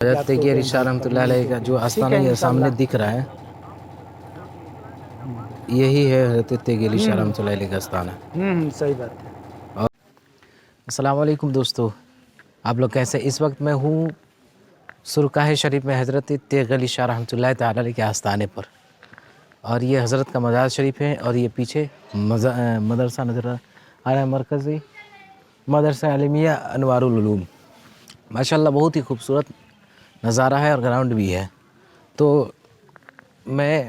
حضرت تیغ شاہ رحمۃ اللہ علیہ کا جو آستانہ یہ سامنے دکھ رہا ہے، یہی ہے حضرت تیغ شاہ رحمۃ اللہ علیہ کا آستانہ۔ صحیح بات ہے۔ السلام علیکم دوستو، آپ لوگ کیسے؟ اس وقت میں ہوں سرکاہ شریف میں حضرت تیغ شاہ رحمۃ اللہ تعالی علیہ کے آستانے پر، اور یہ حضرت کا مزار شریف ہے، اور یہ پیچھے مدرسہ نظر آ رہا ہے، مرکزی مدرسہ عالمیہ انوار العلوم۔ ماشاءاللہ بہت ہی خوبصورت نظارہ ہے اور گراؤنڈ بھی ہے۔ تو میں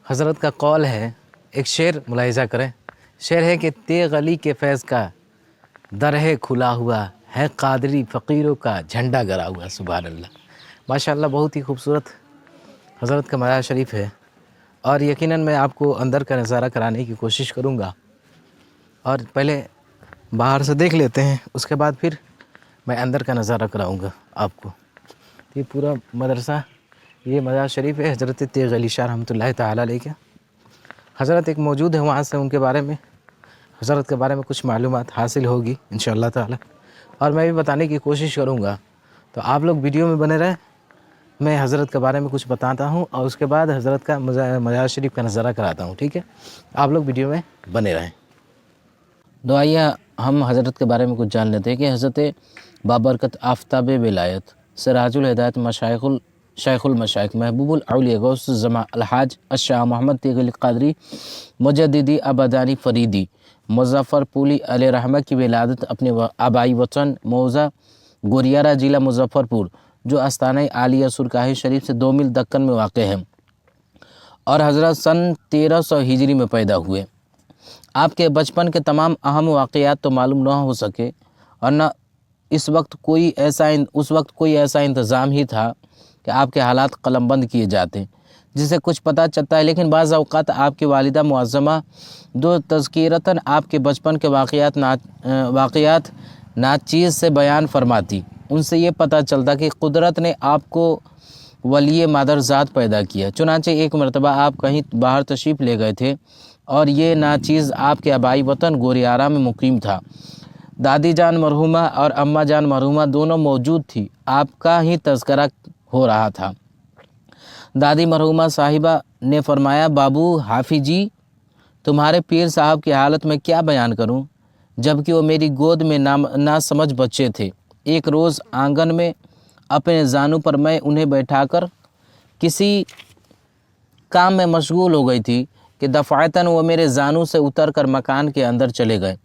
حضرت کا قول ہے، ایک شعر ملاحظہ کریں۔ شعر ہے کہ تیغ علی کے فیض کا در ہے کھلا ہوا، ہے قادری فقیروں کا جھنڈا گرا ہوا۔ سبحان اللہ، ماشاءاللہ بہت ہی خوبصورت حضرت کا مزار شریف ہے، اور یقیناً میں آپ کو اندر کا نظارہ کرانے کی کوشش کروں گا، اور پہلے باہر سے دیکھ لیتے ہیں، اس کے بعد پھر میں اندر کا نظارہ کراؤں گا آپ کو۔ یہ پورا مدرسہ، یہ مزار شریف ہے حضرت تیغ علی شاہ رحمۃ اللہ تعالی علیہ کا۔ حضرت ایک موجود ہے وہاں سے، ان کے بارے میں، حضرت کے بارے میں کچھ معلومات حاصل ہوگی انشاءاللہ تعالی، اور میں بھی بتانے کی کوشش کروں گا۔ تو آپ لوگ ویڈیو میں بنے رہیں، میں حضرت کے بارے میں کچھ بتاتا ہوں، اور اس کے بعد حضرت کا مزار شریف کا نظارہ کراتا ہوں، ٹھیک ہے؟ آپ لوگ ویڈیو میں بنے رہیں۔ آئیے ہم حضرت کے بارے میں کچھ جان لیتے ہیں کہ حضرت بابرکت آفتاب ولایت سراج الہدایت شیخ المشائخ محبوب الاولیاء غوث الزمان الحاج الشاہ محمد تیغ علی قادری مجددی ابادانی فریدی مظفر پوری علیہ رحمہ کی ولادت اپنے آبائی وطن موضع گوریارہ ضلع مظفر پور، جو آستانہ عالیہ سرکاہ شریف سے 2 میل دکن میں واقع ہے، اور حضرت سن 1300 ہجری میں پیدا ہوئے۔ آپ کے بچپن کے تمام اہم واقعات تو معلوم نہ ہو سکے، اور نہ اس وقت کوئی ایسا انتظام ہی تھا کہ آپ کے حالات قلم بند کیے جاتے، جس سے کچھ پتہ چلتا ہے۔ لیکن بعض اوقات آپ کی والدہ معظمہ دو تذکیرتاً آپ کے بچپن کے واقعات ناچیز سے بیان فرماتی۔ ان سے یہ پتہ چلتا کہ قدرت نے آپ کو ولی مادرزاد پیدا کیا۔ چنانچہ ایک مرتبہ آپ کہیں باہر تشریف لے گئے تھے، اور یہ ناچیز آپ کے آبائی وطن گوریارہ میں مقیم تھا۔ دادی جان مرحومہ اور اماں جان مرحومہ دونوں موجود تھی، آپ کا ہی تذکرہ ہو رہا تھا۔ دادی مرحومہ صاحبہ نے فرمایا، بابو حافظ جی، تمہارے پیر صاحب کی حالت میں کیا بیان کروں، جبکہ وہ میری گود میں نا سمجھ بچے تھے۔ ایک روز آنگن میں اپنے زانو پر میں انہیں بیٹھا کر کسی کام میں مشغول ہو گئی تھی کہ دفعتاً وہ میرے زانو سے اتر کر مکان کے اندر چلے گئے۔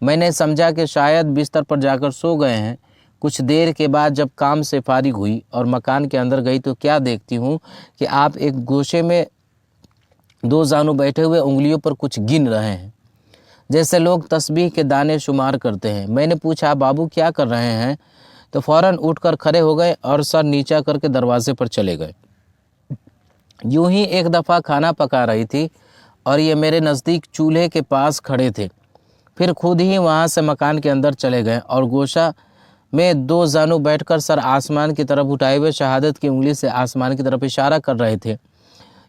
میں نے سمجھا کہ شاید بستر پر جا کر سو گئے ہیں۔ کچھ دیر کے بعد جب کام سے فارغ ہوئی اور مکان کے اندر گئی تو کیا دیکھتی ہوں کہ آپ ایک گوشے میں 2 زانو بیٹھے ہوئے انگلیوں پر کچھ گن رہے ہیں، جیسے لوگ تسبیح کے دانے شمار کرتے ہیں۔ میں نے پوچھا، بابو کیا کر رہے ہیں؟ تو فوراً اٹھ کر کھڑے ہو گئے اور سر نیچا کر کے دروازے پر چلے گئے۔ یوں ہی ایک دفعہ کھانا پکا رہی تھی، اور یہ میرے نزدیک چولہے کے پاس کھڑے تھے۔ پھر خود ہی وہاں سے مکان کے اندر چلے گئے، اور گوشہ میں 2 زانو بیٹھ کر سر آسمان کی طرف اٹھائے ہوئے شہادت کی انگلی سے آسمان کی طرف اشارہ کر رہے تھے۔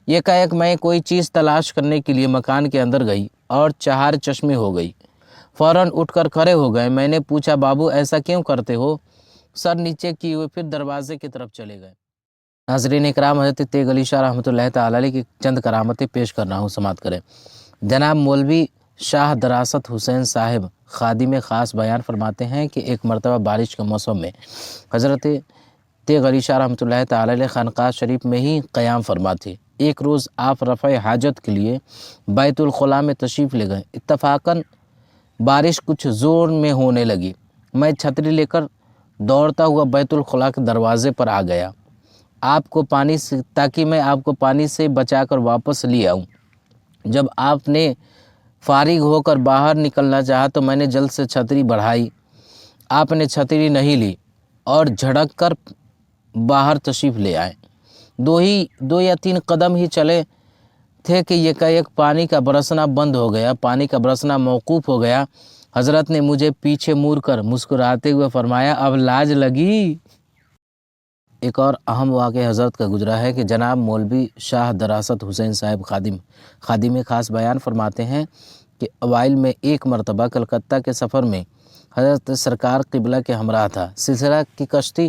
ایک میں کوئی چیز تلاش کرنے کے لیے مکان کے اندر گئی اور 4 چشمے ہو گئی۔ فوراً اٹھ کر کھڑے ہو گئے۔ میں نے پوچھا، بابو ایسا کیوں کرتے ہو؟ سر نیچے کیے ہوئے پھر دروازے کی طرف چلے گئے۔ ناظرین اکرام، حضرت تیغ علی شاہ رحمۃ اللہ تعالی علیہ کی چند کرامتیں پیش کر رہا ہوں، سماعت کریں۔ جناب مولوی شاہ دراست حسین صاحب خادم خاص بیان فرماتے ہیں کہ ایک مرتبہ بارش کے موسم میں حضرت تیغ علی شاہ رحمۃ اللہ تعالی علیہ خانقاہ شریف میں ہی قیام فرما تھے۔ ایک روز آپ رفع حاجت کے لیے بیت الخلاء میں تشریف لے گئے۔ اتفاقاً بارش کچھ زور میں ہونے لگی۔ میں چھتری لے کر دوڑتا ہوا بیت الخلاء کے دروازے پر آ گیا، تاکہ میں آپ کو پانی سے بچا کر واپس لے آؤں۔ جب آپ نے فارغ ہو کر باہر نکلنا چاہا تو میں نے جلد سے چھتری بڑھائی۔ آپ نے چھتری نہیں لی اور جھڑک کر باہر تشریف لے آئے۔ 2 یا 3 قدم ہی چلے تھے کہ یکایک پانی کا برسنا بند ہو گیا، پانی کا برسنا موقوف ہو گیا۔ حضرت نے مجھے پیچھے مڑ کر مسکراتے ہوئے فرمایا، اب لاج لگی؟ ایک اور اہم واقعہ حضرت کا گزرا ہے کہ جناب مولوی شاہ دراست حسین صاحب خادم خاص بیان فرماتے ہیں کہ اوائل میں ایک مرتبہ کلکتہ کے سفر میں حضرت سرکار قبلہ کے ہمراہ تھا۔ سلسلہ کی کشتی